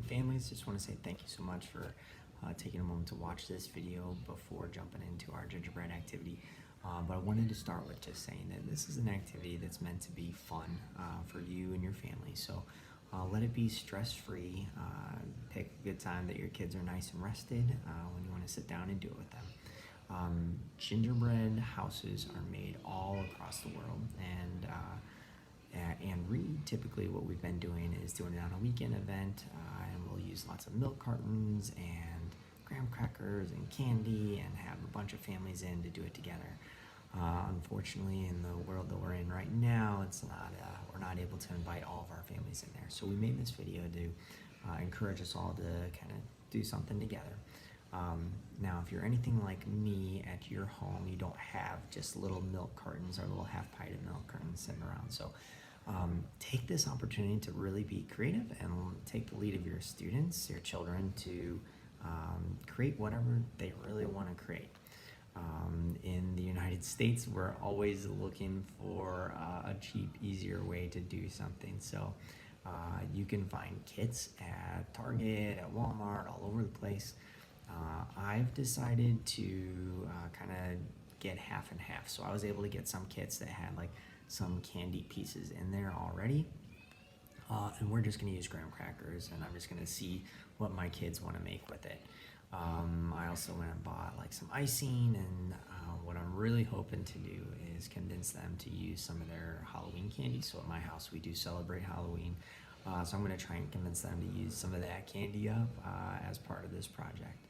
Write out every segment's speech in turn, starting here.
and families, just want to say thank you so much for taking a moment to watch this video before jumping into our gingerbread activity. But I wanted to start with just saying that this is an activity that's meant to be fun for you and your family. So let it be stress-free. Pick a good time that your kids are nice and rested when you want to sit down and do it with them. Gingerbread houses are made all across the world, and Reid, typically what we've been doing is doing it on a weekend event, and we'll use lots of milk cartons and graham crackers and candy and have a bunch of families in to do it together. Unfortunately, in the world that we're in right now, it's not we're not able to invite all of our families in there. So we made this video to encourage us all to kind of do something together. Now, if you're anything like me at your home, you don't have just little milk cartons or little half-pint of milk cartons sitting around. So take this opportunity to really be creative and take the lead of your students, your children, to create whatever they really want to create. In the United States, we're always looking for a cheap, easier way to do something. So you can find kits at Target, at Walmart, all over the place. I've decided to kind of get half and half. So I was able to get some kits that had like some candy pieces in there already. And we're just going to use graham crackers, and I'm just going to see what my kids want to make with it. I also went and bought like some icing, and what I'm really hoping to do is convince them to use some of their Halloween candy. So at my house, we do celebrate Halloween. So I'm going to try and convince them to use some of that candy up as part of this project.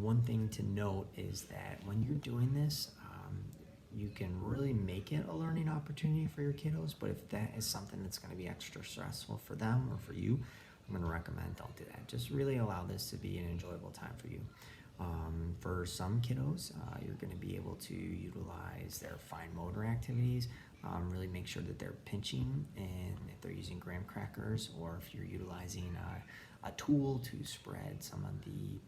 One thing to note is that when you're doing this, you can really make it a learning opportunity for your kiddos, but if that is something that's going to be extra stressful for them or for you, I'm going to recommend don't do that. Just really allow this to be an enjoyable time for you. For some kiddos, you're going to be able to utilize their fine motor activities. Really make sure that they're pinching, and if they're using graham crackers, or if you're utilizing a tool to spread some of the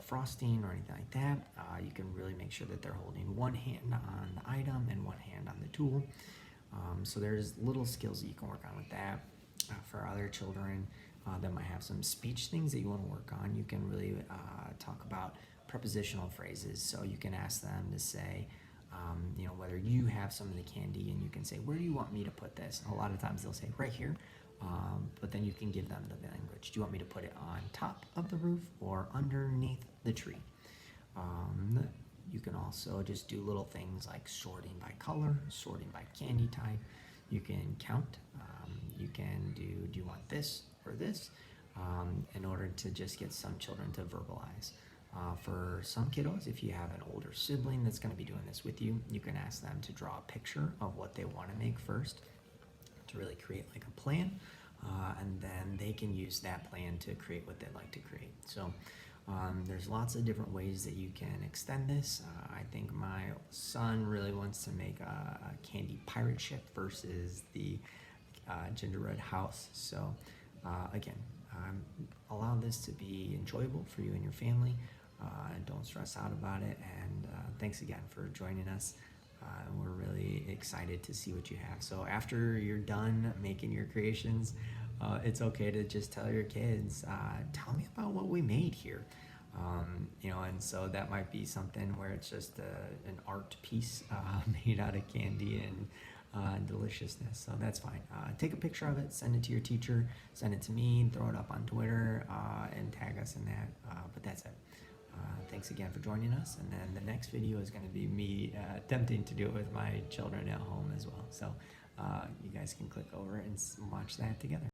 frosting or anything like that, you can really make sure that they're holding one hand on the item and one hand on the tool. So there's little skills that you can work on with that. For other children that might have some speech things that you want to work on, you can really talk about prepositional phrases. So you can ask them to say, you know, whether you have some of the candy, and you can say, where do you want me to put this? A lot of times they'll say right here, but then you can give them the language. Do you want me to put it on top of the roof or underneath the tree? You can also just do little things like sorting by color, sorting by candy type. You can count. You can do you want this or this, in order to just get some children to verbalize. For some kiddos, if you have an older sibling that's going to be doing this with you, you can ask them to draw a picture of what they want to make first, to really create like a plan, and then they can use that plan to create what they'd like to create. So there's lots of different ways that you can extend this. I think my son really wants to make a candy pirate ship versus the gingerbread house. So again, allow this to be enjoyable for you and your family. Don't stress out about it, and thanks again for joining us. We're really excited to see what you have. So after you're done making your creations, it's okay to just tell your kids, tell me about what we made here. You know, and so that might be something where it's just an art piece made out of candy and deliciousness. So that's fine. Take a picture of it, send it to your teacher, send it to me, throw it up on Twitter, and tag us in that. But that's it. Thanks again for joining us, and then the next video is going to be me attempting to do it with my children at home as well. So you guys can click over and watch that together.